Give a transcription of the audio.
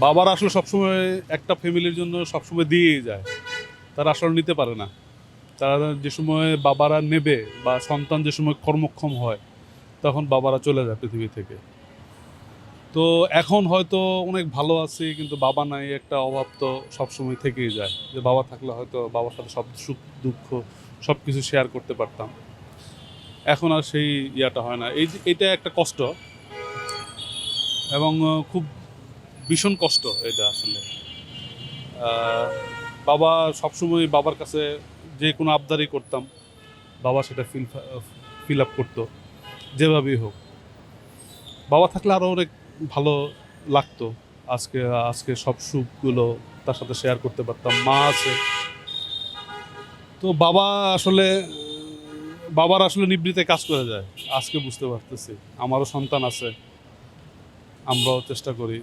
বাবারা আসলে সবসময় একটা ফ্যামিলির জন্য সবসময় দিয়েই যায়, তারা আসলে নিতে পারে না। তারা যে সময় বাবারা নেবে বা সন্তান যে সময় কর্মক্ষম হয়, তখন বাবারা চলে যায় পৃথিবী থেকে। তো এখন হয়তো অনেক ভালো আছি, কিন্তু বাবা নাই, একটা অভাব তো সবসময় থেকেই যায়। যে বাবা থাকলে হয়তো বাবার সাথে সব সুখ দুঃখ সব কিছু শেয়ার করতে পারতাম। এখন আর সেই ইয়াটা হয় না। এটা একটা কষ্ট, এবং খুব ভীষণ কষ্ট এটা আসলে। আহ, বাবা সবসময় বাবার কাছে যে কোনো আবদারই করতাম, বাবা সেটা ফিল আপ করতো যেভাবেই হোক। বাবা থাকলে আরও অনেক ভালো লাগতো। আজকে আজকে সব সুখগুলো তার সাথে শেয়ার করতে পারতাম। মা আছে, তো বাবা আসলে বাবার আসলে নিবৃতে কাজ করে যায়। আজকে বুঝতে পারতেছি, আমারও সন্তান আছে, আমরাও চেষ্টা করি